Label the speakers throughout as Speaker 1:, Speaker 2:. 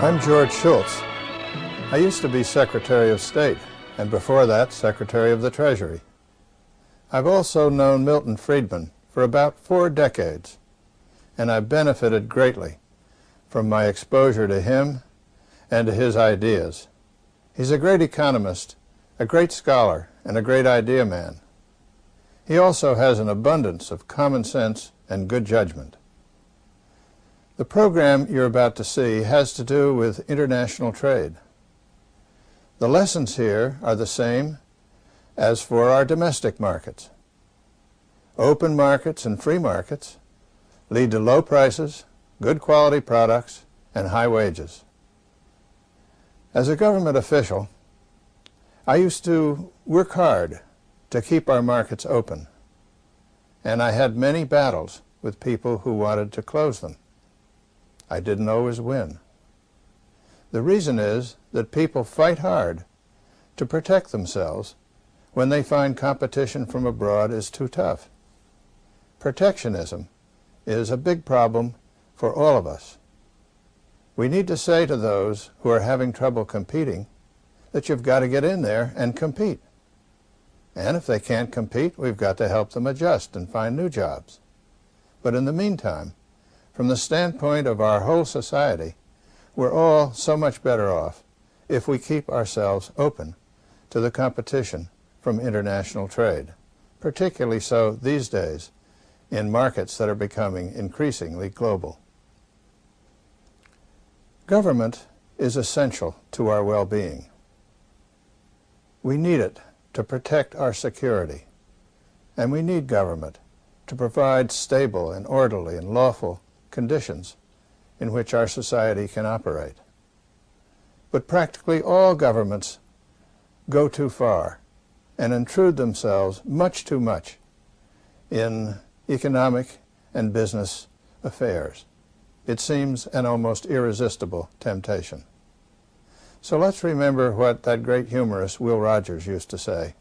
Speaker 1: I'm George Shultz. I used to be Secretary of State, and before that, Secretary of the Treasury. I've also known Milton Friedman for about 4 decades, and I've benefited greatly from my exposure to him and to his ideas. He's a great economist, a great scholar, and a great idea man. He also has an abundance of common sense and good judgment. The program you're about to see has to do with international trade. The lessons here are the same as for our domestic markets. Open markets and free markets lead to low prices, good quality products, and high wages. As a government official, I used to work hard to keep our markets open, and I had many battles with people who wanted to close them. I didn't always win. The reason is that people fight hard to protect themselves when they find competition from abroad is too tough. Protectionism is a big problem for all of us. We need to say to those who are having trouble competing that you've got to get in there and compete. And if they can't compete, we've got to help them adjust and find new jobs. But in the meantime, from the standpoint of our whole society, we're all so much better off if we keep ourselves open to the competition from international trade, particularly so these days in markets that are becoming increasingly global. Government is essential to our well-being. We need it to protect our security, and we need government to provide stable and orderly and lawful conditions in which our society can operate. But practically all governments go too far and intrude themselves much too much in economic and business affairs. It seems an almost irresistible temptation. So let's remember what that great humorist Will Rogers used to say.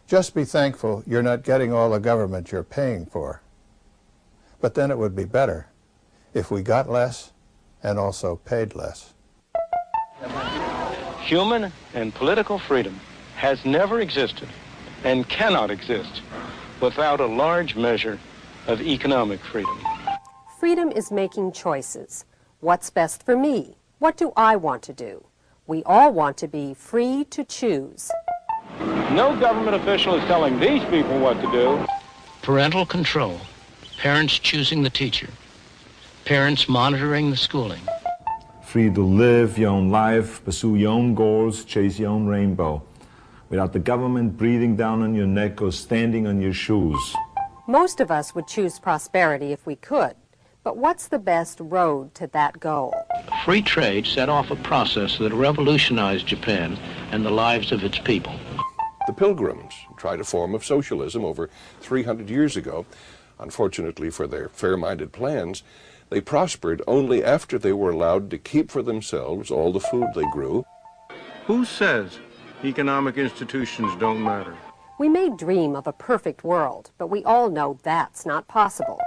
Speaker 1: Just be thankful you're not getting all the government you're paying for. But then it would be better if we got less and also paid less.
Speaker 2: Human and political freedom has never existed and cannot exist without a large measure of economic freedom.
Speaker 3: Freedom is making choices. What's best for me? What do I want to do? We all want to be free to choose.
Speaker 2: No government official is telling these people what to do.
Speaker 4: Parental control, parents choosing the teacher, parents monitoring the schooling.
Speaker 5: Free to live your own life, pursue your own goals, chase your own rainbow, without the government breathing down on your neck or standing on your shoes.
Speaker 3: Most of us would choose prosperity if we could, but what's the best road to that goal?
Speaker 4: Free trade set off a process that revolutionized Japan and the lives of its people.
Speaker 6: The Pilgrims tried a form of socialism over 300 years ago. Unfortunately for their fair-minded plans, they prospered only after they were allowed to keep for themselves all the food they grew.
Speaker 2: Who says economic institutions don't matter?
Speaker 3: We may dream of a perfect world, but we all know that's not possible.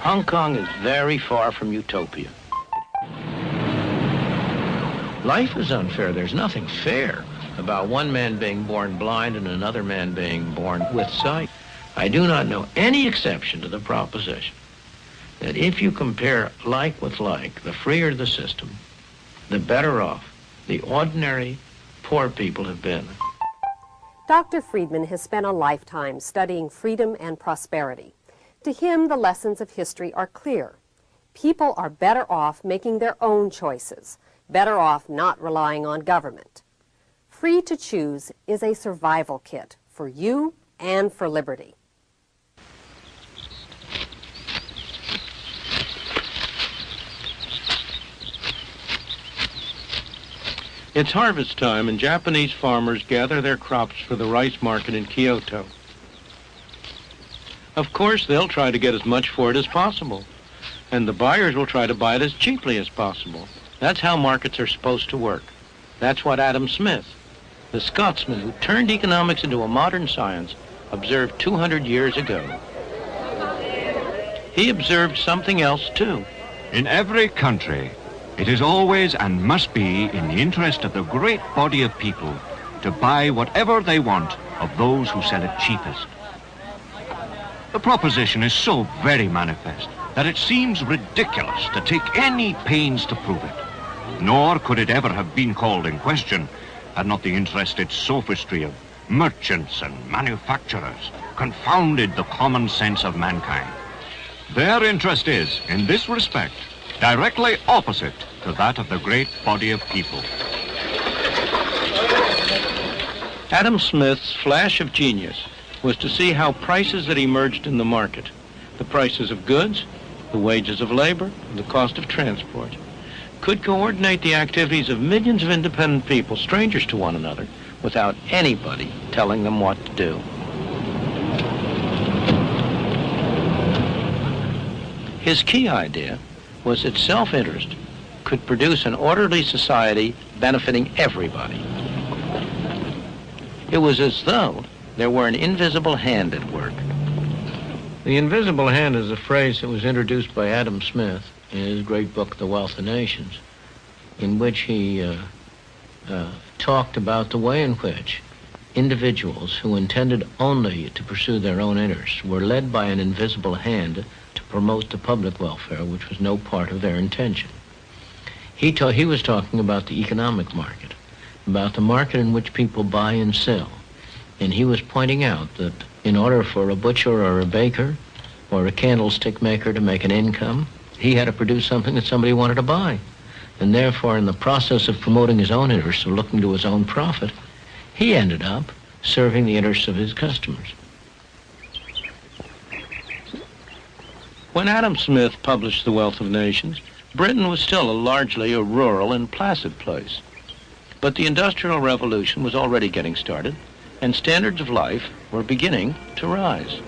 Speaker 4: Hong Kong is very far from utopia. Life is unfair. There's nothing fair about one man being born blind and another man being born with sight. I do not know any exception to the proposition that if you compare like with like, the freer the system, the better off the ordinary poor people have been.
Speaker 3: Dr. Friedman has spent a lifetime studying freedom and prosperity. To him, the lessons of history are clear. People are better off making their own choices, better off not relying on government. Free to choose is a survival kit for you and for liberty.
Speaker 2: It's harvest time, and Japanese farmers gather their crops for the rice market in Kyoto. Of course, they'll try to get as much for it as possible, and the buyers will try to buy it as cheaply as possible. That's how markets are supposed to work. That's what Adam Smith, the Scotsman who turned economics into a modern science, observed 200 years ago. He observed something else, too.
Speaker 7: In every country, It is always and must be in the interest of the great body of people to buy whatever they want of those who sell it cheapest. The proposition is so very manifest that it seems ridiculous to take any pains to prove it. Nor could it ever have been called in question had not the interested sophistry of merchants and manufacturers confounded the common sense of mankind. Their interest is, in this respect, directly opposite to that of the great body of people.
Speaker 2: Adam Smith's flash of genius was to see how prices that emerged in the market, the prices of goods, the wages of labor, the cost of transport, could coordinate the activities of millions of independent people, strangers to one another, without anybody telling them what to do. His key idea was that self-interest could produce an orderly society benefiting everybody. It was as though there were an invisible hand at work. The invisible hand is a phrase that was introduced by Adam Smith in his great book, The Wealth of Nations, in which he talked about the way in which individuals who intended only to pursue their own interests were led by an invisible hand to promote the public welfare, which was no part of their intention. He was talking about the economic market, about the market in which people buy and sell. And he was pointing out that in order for a butcher or a baker or a candlestick maker to make an income, he had to produce something that somebody wanted to buy. And therefore, in the process of promoting his own interests, of looking to his own profit, he ended up serving the interests of his customers. When Adam Smith published The Wealth of Nations, Britain was still largely a rural and placid place. But the Industrial Revolution was already getting started, and standards of life were beginning to rise.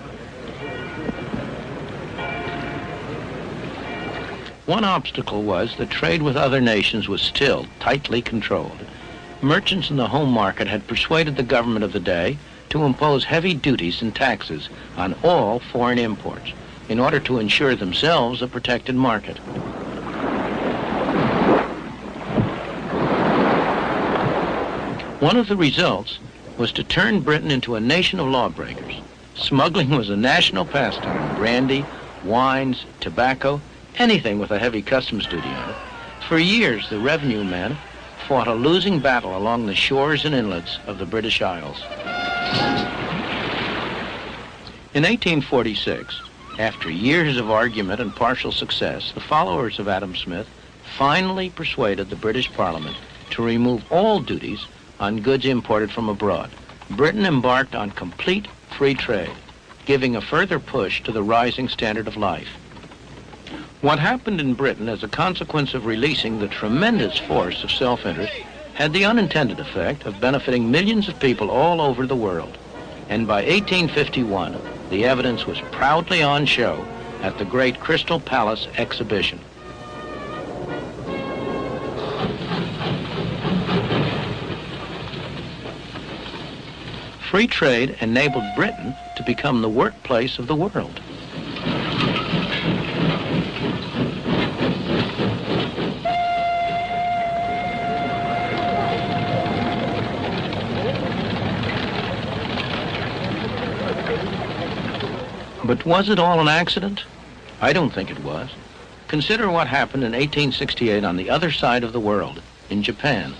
Speaker 2: One obstacle was that trade with other nations was still tightly controlled. Merchants in the home market had persuaded the government of the day to impose heavy duties and taxes on all foreign imports in order to ensure themselves a protected market. One of the results was to turn Britain into a nation of lawbreakers. Smuggling was a national pastime. Brandy, wines, tobacco, anything with a heavy customs duty on it. For years, the revenue men fought a losing battle along the shores and inlets of the British Isles. In 1846, after years of argument and partial success, the followers of Adam Smith finally persuaded the British Parliament to remove all duties on goods imported from abroad. Britain embarked on complete free trade, giving a further push to the rising standard of life. What happened in Britain as a consequence of releasing the tremendous force of self-interest had the unintended effect of benefiting millions of people all over the world. And by 1851, the evidence was proudly on show at the great Crystal Palace exhibition. Free trade enabled Britain to become the workplace of the world. But was it all an accident? I don't think it was. Consider what happened in 1868 on the other side of the world, in Japan.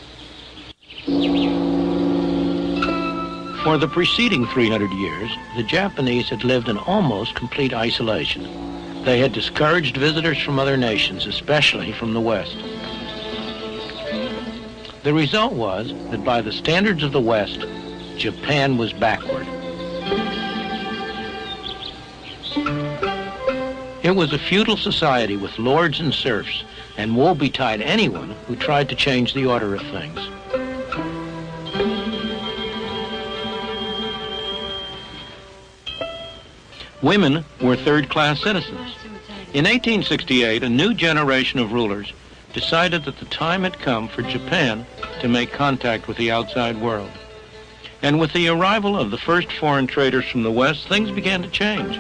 Speaker 2: For the preceding 300 years, the Japanese had lived in almost complete isolation. They had discouraged visitors from other nations, especially from the West. The result was that by the standards of the West, Japan was backward. It was a feudal society with lords and serfs, and woe betide anyone who tried to change the order of things. Women were third-class citizens. In 1868, a new generation of rulers decided that the time had come for Japan to make contact with the outside world. And with the arrival of the first foreign traders from the West, things began to change.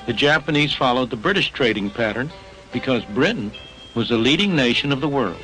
Speaker 2: The Japanese followed the British trading pattern because Britain was the leading nation of the world.